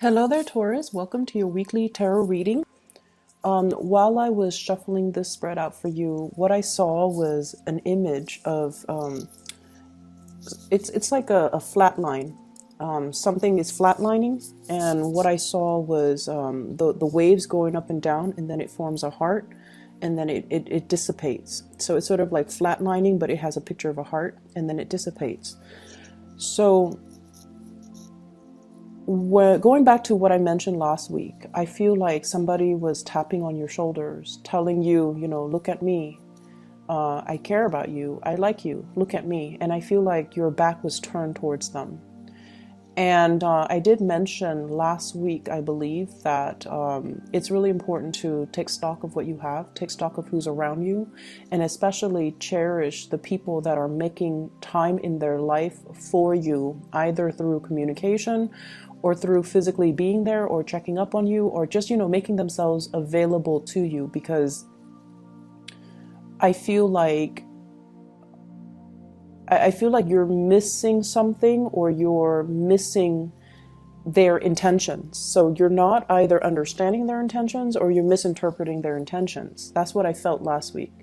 Hello there, Taurus. Welcome to your weekly tarot reading. While I was shuffling this spread out for you, what I saw was an image of it's like a flat line. Something is flatlining, and what I saw was the waves going up and down, and then it forms a heart, and then it dissipates. So it's sort of like flatlining, but it has a picture of a heart, and then it dissipates. So going back to what I mentioned last week, I feel like somebody was tapping on your shoulders, telling you, look at me. I care about you. I like you. Look at me. And I feel like your back was turned towards them. And I did mention last week, I believe, that it's really important to take stock of what you have, take stock of who's around you, and especially cherish the people that are making time in their life for you, either through communication or through physically being there or checking up on you or just, making themselves available to you, because I feel like you're missing something, or you're missing their intentions. So you're not either understanding their intentions or you're misinterpreting their intentions. That's what I felt last week.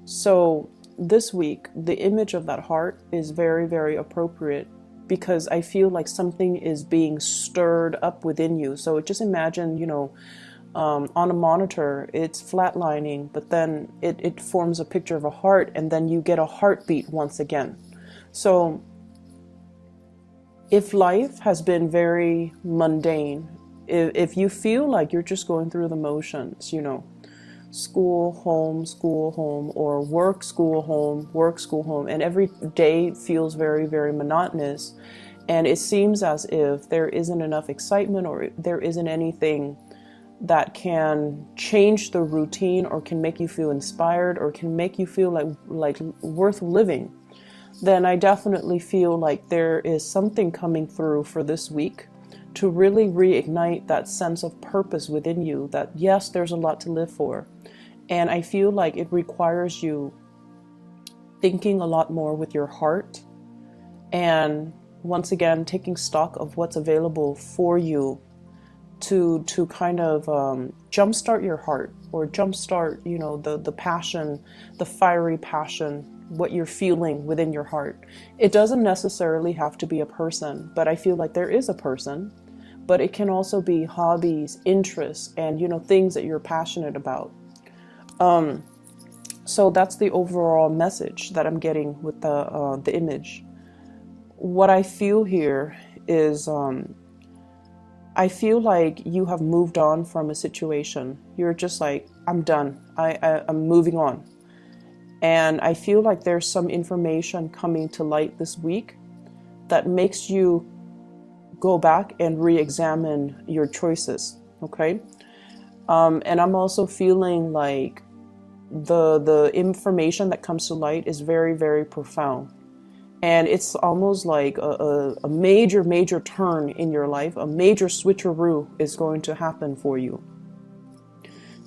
So this week, the image of that heart is very, very appropriate, because I feel like something is being stirred up within you. So just imagine, on a monitor, it's flatlining, but then it forms a picture of a heart, and then you get a heartbeat once again. So if life has been very mundane, if you feel like you're just going through the motions, school, home, or work, school, home, work, school, home, and every day feels very, very monotonous, and it seems as if there isn't enough excitement, or there isn't anything that can change the routine, or can make you feel inspired, or can make you feel like worth living, then I definitely feel like there is something coming through for this week to really reignite that sense of purpose within you, that yes, there's a lot to live for. And I feel like it requires you thinking a lot more with your heart, and once again taking stock of what's available for you to kind of jumpstart your heart, or jumpstart, the passion, the fiery passion, what you're feeling within your heart. It doesn't necessarily have to be a person, but I feel like there is a person, but it can also be hobbies, interests, and things that you're passionate about. So that's the overall message that I'm getting with the image. What I feel here is I feel like you have moved on from a situation. You're just like, I'm done. I'm moving on. And I feel like there's some information coming to light this week that makes you go back and re-examine your choices. Okay. And I'm also feeling like the information that comes to light is very, very profound. And it's almost like a major turn in your life, a major switcheroo is going to happen for you.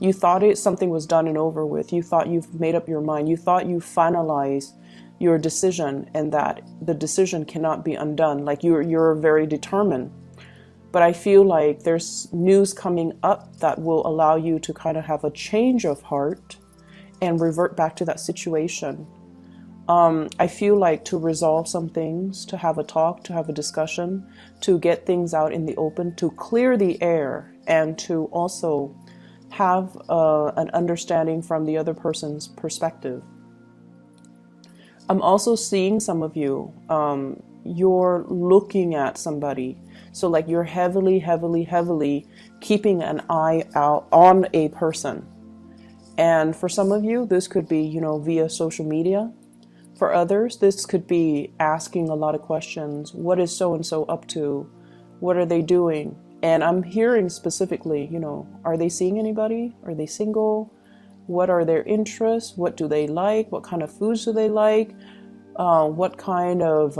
You thought something was done and over with. You thought you've made up your mind. You thought you finalized your decision, and that the decision cannot be undone. Like you're very determined. But I feel like there's news coming up that will allow you to kind of have a change of heart and revert back to that situation. I feel like to resolve some things, to have a talk, to have a discussion, to get things out in the open, to clear the air, and to also have an understanding from the other person's perspective. I'm also seeing some of you, you're looking at somebody. So like you're heavily keeping an eye out on a person. And for some of you, this could be, via social media. For others, this could be asking a lot of questions. What is so-and-so up to? What are they doing? And I'm hearing specifically, are they seeing anybody? Are they single? What are their interests? What do they like? What kind of foods do they like? What kind of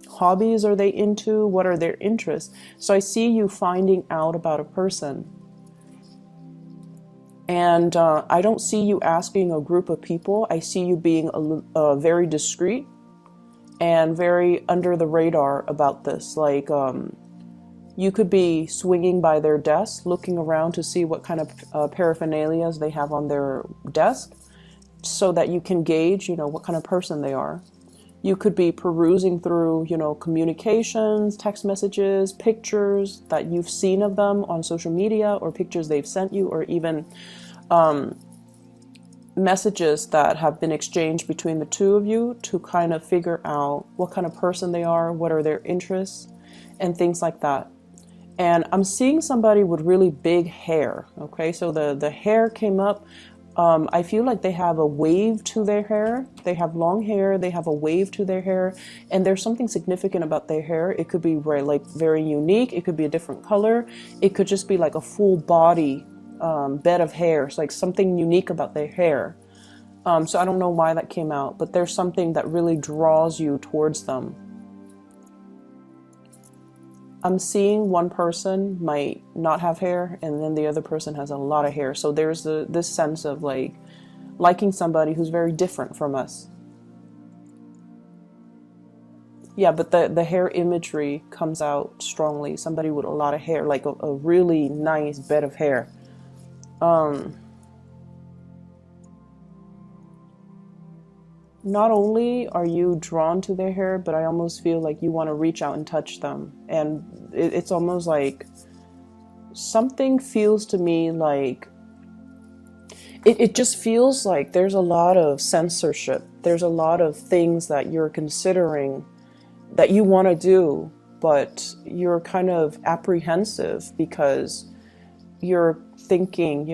hobbies are they into? What are their interests? So I see you finding out about a person. And I don't see you asking a group of people. I see you being very discreet and very under the radar about this. Like You could be swinging by their desk, looking around to see what kind of paraphernalias they have on their desk, so that you can gauge, what kind of person they are. You could be perusing through, communications, text messages, pictures that you've seen of them on social media, or pictures they've sent you, or even messages that have been exchanged between the two of you, to kind of figure out what kind of person they are, what are their interests, and things like that. And I'm seeing somebody with really big hair. Okay, so the hair came up. I feel like they have a wave to their hair. They have long hair. They have a wave to their hair. And there's something significant about their hair. It could be very unique. It could be a different color. It could just be like a full body bed of hair. It's like something unique about their hair. So I don't know why that came out, but there's something that really draws you towards them. I'm seeing one person might not have hair, and then the other person has a lot of hair. So there's this sense of liking somebody who's very different from us. Yeah, but the hair imagery comes out strongly. Somebody with a lot of hair, like a really nice bed of hair. Not only are you drawn to their hair, but I almost feel like you want to reach out and touch them. And it's almost like something feels to me like it just feels like there's a lot of censorship. There's a lot of things that you're considering that you want to do, but you're kind of apprehensive because you're thinking,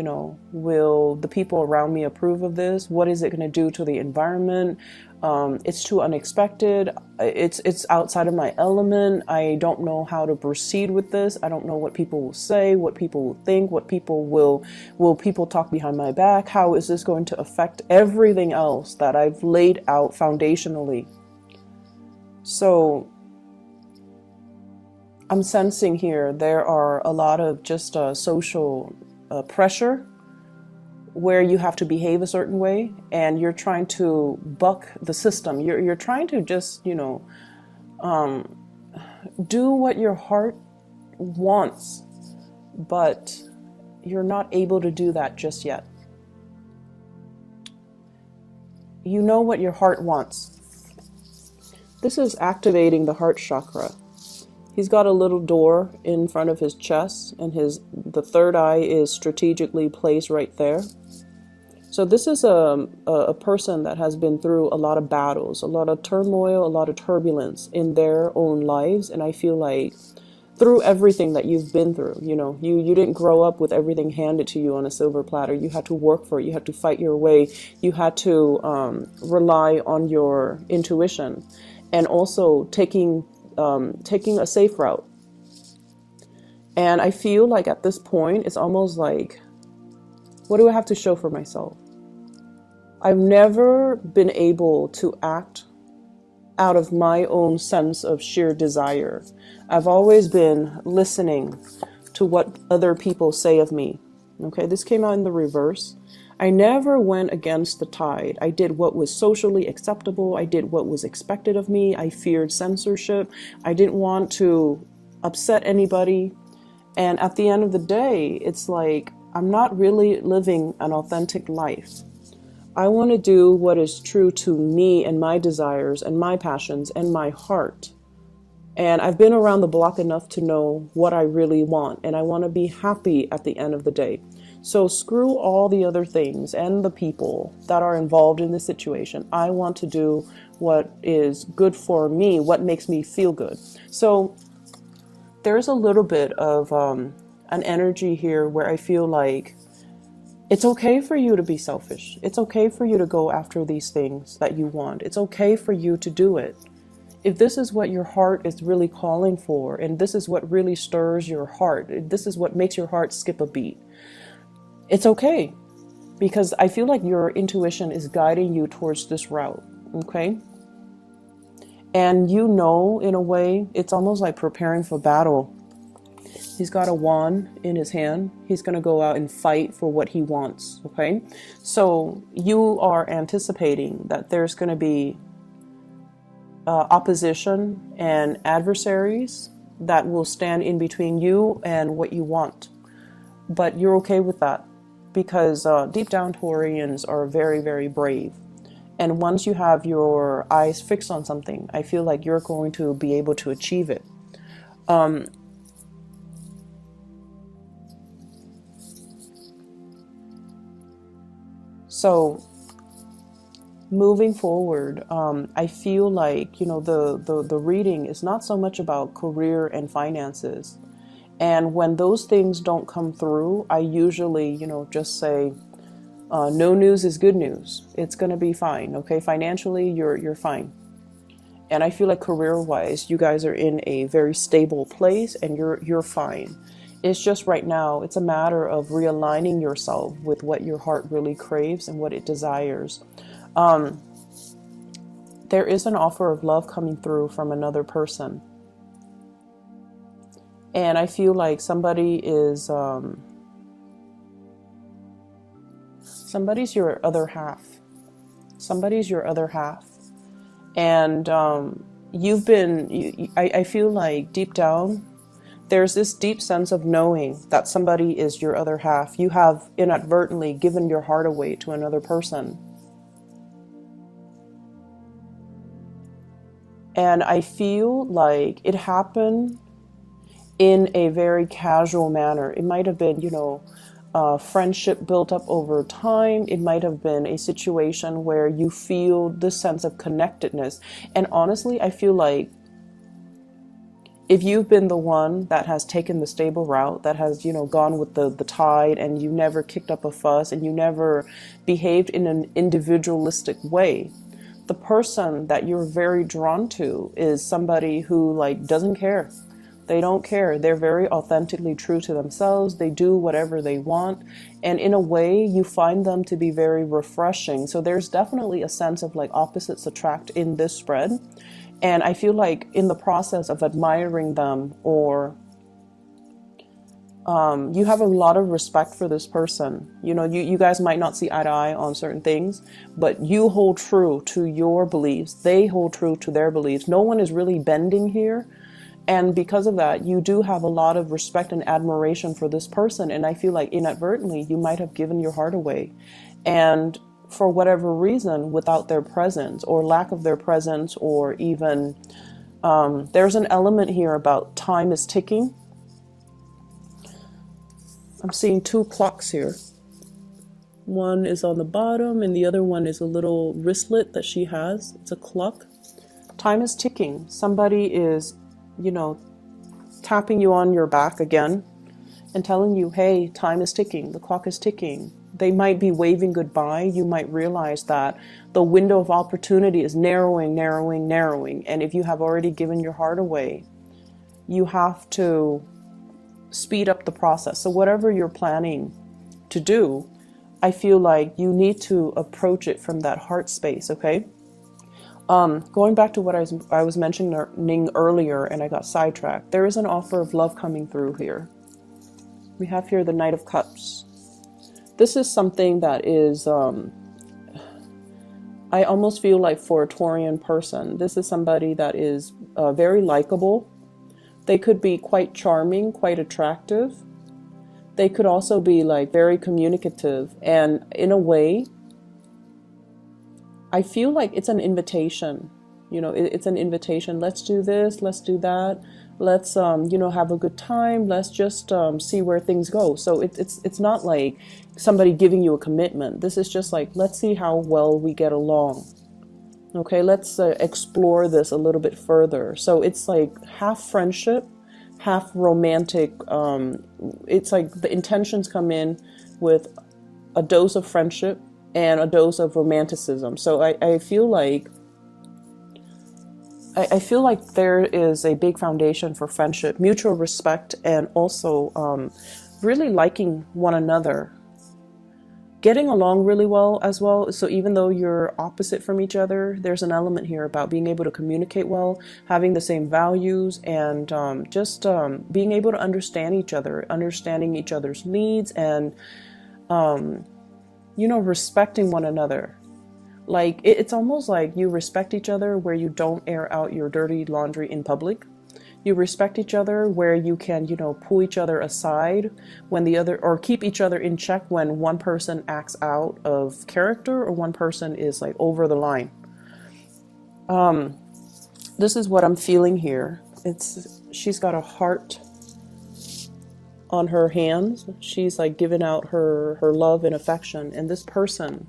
will the people around me approve of this? What is it going to do to the environment? It's too unexpected. It's outside of my element. I don't know how to proceed with this. I don't know what people will say, what people will think, what people will people talk behind my back? How is this going to affect everything else that I've laid out foundationally? So I'm sensing here there are a lot of just social pressure where you have to behave a certain way, and you're trying to buck the system. You're trying to just, do what your heart wants, but you're not able to do that just yet. You know what your heart wants. This is activating the heart chakra. He's got a little door in front of his chest, and the third eye is strategically placed right there. So this is a person that has been through a lot of battles, a lot of turmoil, a lot of turbulence in their own lives. And I feel like through everything that you've been through, you didn't grow up with everything handed to you on a silver platter. You had to work for it. You had to fight your way. You had to rely on your intuition, and also taking a safe route. And I feel like at this point, it's almost like, what do I have to show for myself? I've never been able to act out of my own sense of sheer desire. I've always been listening to what other people say of me. Okay, this came out in the reverse. I never went against the tide. I did what was socially acceptable. I did what was expected of me. I feared censorship. I didn't want to upset anybody. And at the end of the day, it's like, I'm not really living an authentic life. I want to do what is true to me and my desires and my passions and my heart. And I've been around the block enough to know what I really want. And I want to be happy at the end of the day. So screw all the other things and the people that are involved in this situation. I want to do what is good for me, what makes me feel good. So there's a little bit of an energy here where I feel like it's okay for you to be selfish. It's okay for you to go after these things that you want. It's okay for you to do it. If this is what your heart is really calling for, and this is what really stirs your heart, this is what makes your heart skip a beat, it's okay, because I feel like your intuition is guiding you towards this route, okay? And in a way, it's almost like preparing for battle. He's got a wand in his hand. He's going to go out and fight for what he wants, okay? So you are anticipating that there's going to be opposition and adversaries that will stand in between you and what you want. But you're okay with that because deep down Taurians are very, very brave. And once you have your eyes fixed on something, I feel like you're going to be able to achieve it. So moving forward, I feel like, you know, the reading is not so much about career and finances. And when those things don't come through, I usually, you know, just say, no news is good news. It's going to be fine. Okay. Financially, you're fine. And I feel like career-wise, you guys are in a very stable place and you're fine. It's just right now, it's a matter of realigning yourself with what your heart really craves and what it desires. There is an offer of love coming through from another person. And I feel like somebody's your other half. Somebody's your other half. And I feel like deep down, there's this deep sense of knowing that somebody is your other half. You have inadvertently given your heart away to another person. And I feel like it happened in a very casual manner. It might have been, you know, friendship built up over time. It might have been a situation where you feel this sense of connectedness. And honestly, I feel like if you've been the one that has taken the stable route, that has, you know, gone with the tide, and you never kicked up a fuss and you never behaved in an individualistic way, the person that you're very drawn to is somebody who like doesn't care. They don't care. They're very authentically true to themselves. They do whatever they want. And in a way, you find them to be very refreshing. So there's definitely a sense of like opposites attract in this spread. And I feel like in the process of admiring them, or you have a lot of respect for this person. You know, you guys might not see eye to eye on certain things, but you hold true to your beliefs. They hold true to their beliefs. No one is really bending here. And because of that, you do have a lot of respect and admiration for this person. And I feel like inadvertently, you might have given your heart away. And for whatever reason, without their presence or lack of their presence, or even there's an element here about time is ticking. I'm seeing two clocks here. One is on the bottom and the other one is a little wristlet that she has. It's a clock. Time is ticking. Somebody is, you know, tapping you on your back again and telling you, hey, time is ticking. The clock is ticking. They might be waving goodbye. You might realize that the window of opportunity is narrowing, narrowing, narrowing. And if you have already given your heart away, you have to speed up the process. So whatever you're planning to do, I feel like you need to approach it from that heart space, okay? Going back to what I was mentioning earlier, and I got sidetracked. There is an offer of love coming through here. We have here the Knight of Cups. This is something that is, I almost feel like for a Taurian person, this is somebody that is very likable. They could be quite charming, quite attractive. They could also be like very communicative. And in a way, I feel like it's an invitation. You know, it's an invitation. Let's do this. Let's do that. Let's, you know, have a good time. Let's just see where things go. So it's not like somebody giving you a commitment. This is just like, let's see how well we get along. Okay, let's explore this a little bit further. So it's like half friendship, half romantic. It's like the intentions come in with a dose of friendship and a dose of romanticism. So I feel like there is a big foundation for friendship, mutual respect, and also really liking one another. Getting along really well as well. So even though you're opposite from each other, there's an element here about being able to communicate well, having the same values, and just being able to understand each other, understanding each other's needs, and you know, respecting one another. Like it's almost like you respect each other where you don't air out your dirty laundry in public. You respect each other where you can, you know, pull each other aside when the other, or keep each other in check when one person acts out of character or one person is like over the line. This is what I'm feeling here. She's got a heart on her hands. She's like giving out her love and affection, and this person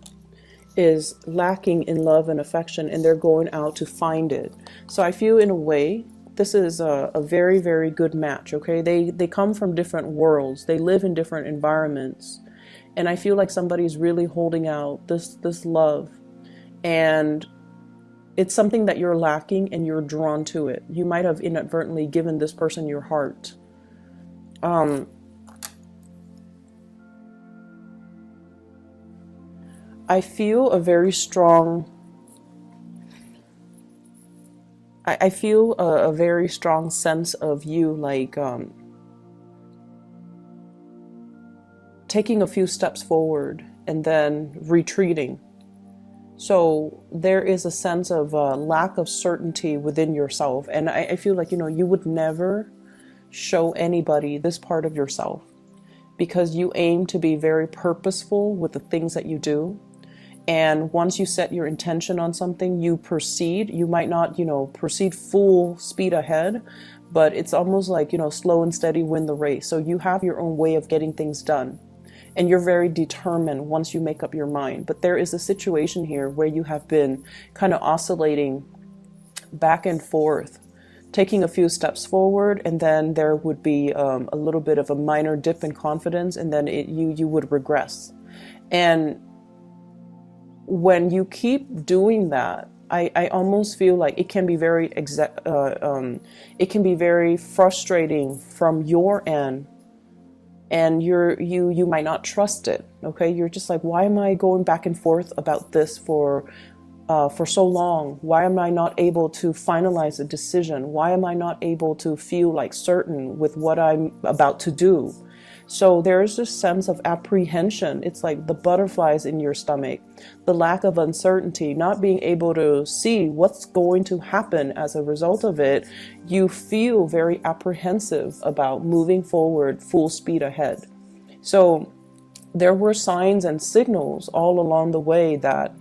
is lacking in love and affection, and they're going out to find it. So I feel in a way this is a very, very good match. Okay, they come from different worlds, they live in different environments, and I feel like somebody's really holding out this love, and it's something that you're lacking and you're drawn to it. You might have inadvertently given this person your heart. I feel a very strong, I feel a very strong sense of you like taking a few steps forward and then retreating. So there is a sense of lack of certainty within yourself. And I feel like, you know, you would never show anybody this part of yourself because you aim to be very purposeful with the things that you do. And once you set your intention on something, you proceed. You might not, you know, proceed full speed ahead, but it's almost like, you know, slow and steady win the race. So you have your own way of getting things done. And you're very determined once you make up your mind. But there is a situation here where you have been kind of oscillating back and forth, taking a few steps forward, and then there would be a little bit of a minor dip in confidence, and then you would regress. And when you keep doing that, I almost feel like it can be very it can be very frustrating from your end, and you might not trust it. Okay, you're just like, why am I going back and forth about this for so long? Why am I not able to finalize a decision? Why am I not able to feel like certain with what I'm about to do? So there's this sense of apprehension. It's like the butterflies in your stomach, the lack of uncertainty, not being able to see what's going to happen as a result of it. You feel very apprehensive about moving forward full speed ahead. So there were signs and signals all along the way that,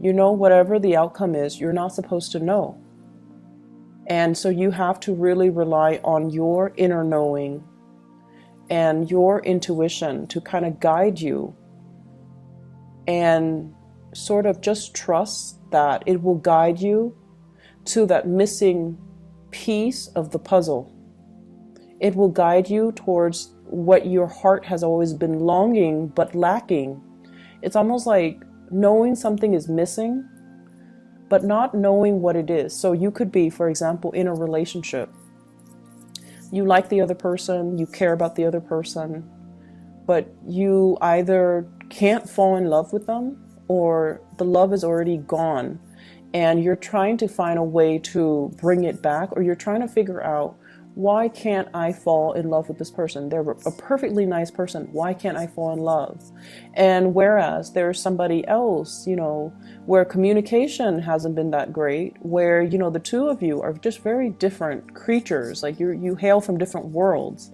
you know, whatever the outcome is, you're not supposed to know. And so you have to really rely on your inner knowing and your intuition to kind of guide you, and sort of just trust that it will guide you to that missing piece of the puzzle. It will guide you towards what your heart has always been longing but lacking. It's almost like knowing something is missing, but not knowing what it is. So you could be, for example, in a relationship. You like the other person, you care about the other person, but you either can't fall in love with them or the love is already gone, and you're trying to find a way to bring it back, or you're trying to figure out, why can't I fall in love with this person? They're a perfectly nice person. Why can't I fall in love? And whereas there's somebody else, you know, where communication hasn't been that great, where, you know, the two of you are just very different creatures. Like you hail from different worlds.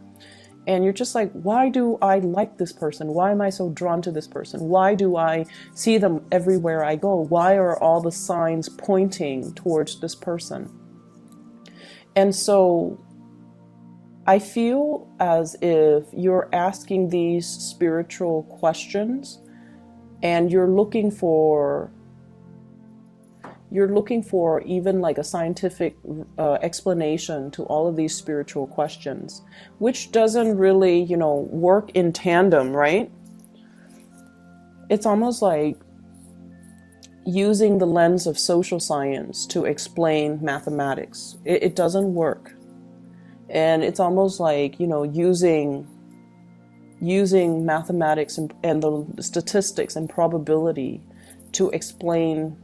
And you're just like, why do I like this person? Why am I so drawn to this person? Why do I see them everywhere I go? Why are all the signs pointing towards this person? And so I feel as if you're asking these spiritual questions, and you're looking for even like a scientific explanation to all of these spiritual questions, which doesn't really, you know, work in tandem, right? It's almost like using the lens of social science to explain mathematics. It doesn't work. And it's almost like, you know, using mathematics and the statistics and probability to explain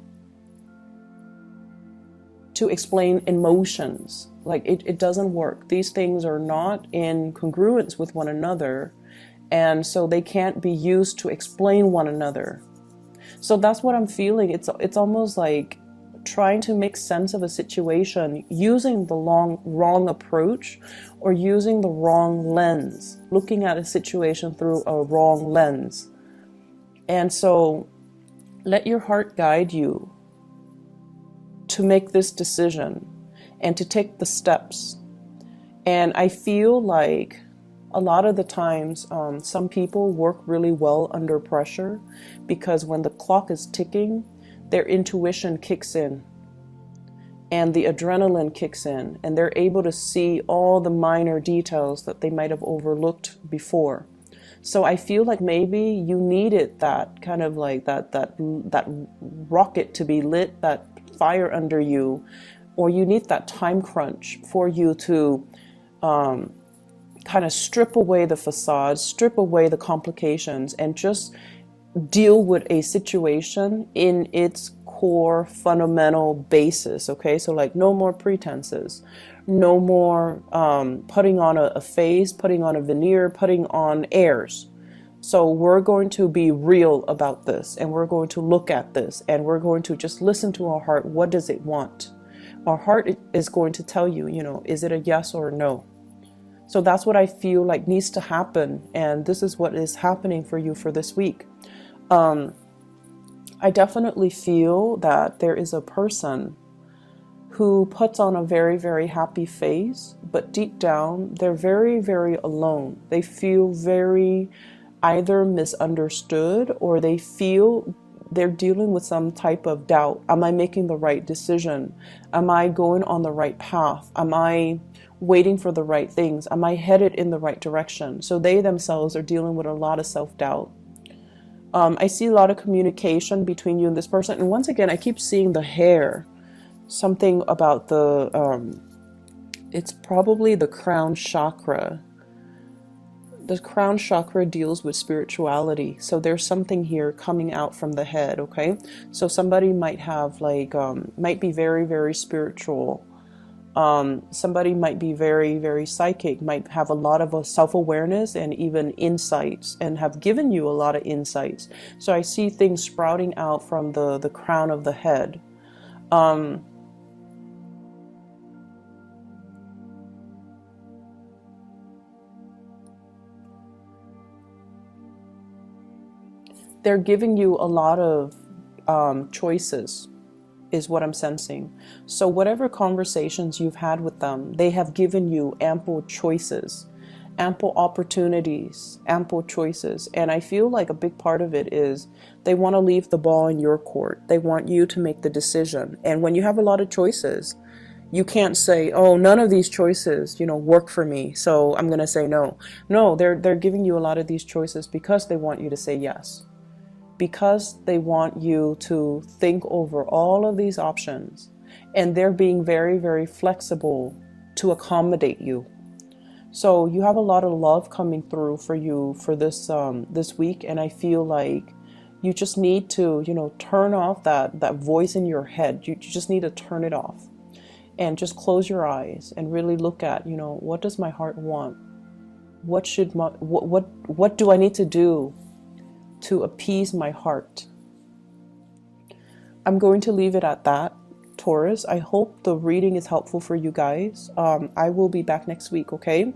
emotions. Like it doesn't work. These things are not in congruence with one another, and so they can't be used to explain one another. So that's what I'm feeling. It's almost like trying to make sense of a situation using the wrong approach, or using the wrong lens, looking at a situation through a wrong lens. And so let your heart guide you to make this decision and to take the steps. And I feel like a lot of the times, some people work really well under pressure, because when the clock is ticking, their intuition kicks in and the adrenaline kicks in, and they're able to see all the minor details that they might have overlooked before. So I feel like maybe you needed that kind of like that rocket to be lit, that fire under you, or you need that time crunch for you to kind of strip away the facade, strip away the complications, and just deal with a situation in its core fundamental basis. Okay, so like no more pretenses, no more putting on a face, putting on a veneer, putting on airs. So we're going to be real about this, and we're going to look at this, and we're going to just listen to our heart. What does it want? Our heart is going to tell you, is it a yes or a no? So that's what I feel like needs to happen, and this is what is happening for you for this week. I definitely feel that there is a person who puts on a very, very happy face, but deep down, they're very, very alone. They feel very either misunderstood, or they feel they're dealing with some type of doubt. Am I making the right decision? Am I going on the right path? Am I waiting for the right things? Am I headed in the right direction? So they themselves are dealing with a lot of self-doubt. I see a lot of communication between you and this person. And once again, I keep seeing the hair. Something about it's probably the crown chakra. The crown chakra deals with spirituality. So there's something here coming out from the head, okay? So somebody might have might be very, very spiritual. Somebody might be very, very psychic, might have a lot of self-awareness and even insights, and have given you a lot of insights. So I see things sprouting out from the crown of the head. They're giving you a lot of choices, is what I'm sensing. So whatever conversations you've had with them, they have given you ample choices, ample opportunities, ample choices. And I feel like a big part of it is they want to leave the ball in your court. They want you to make the decision. And when you have a lot of choices, you can't say, oh, none of these choices, work for me, so I'm going to say no. No, they're giving you a lot of these choices because they want you to say yes. Because they want you to think over all of these options, and they're being very, very flexible to accommodate you. So you have a lot of love coming through for you for this this week, and I feel like you just need to, turn off that voice in your head. You just need to turn it off and just close your eyes and really look at, what does my heart want? What do I need to do to appease my heart? I'm going to leave it at that, Taurus. I hope the reading is helpful for you guys. I will be back next week, okay?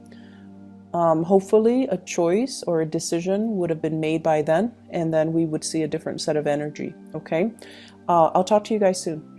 Hopefully a choice or a decision would have been made by then, and then we would see a different set of energy, okay? I'll talk to you guys soon.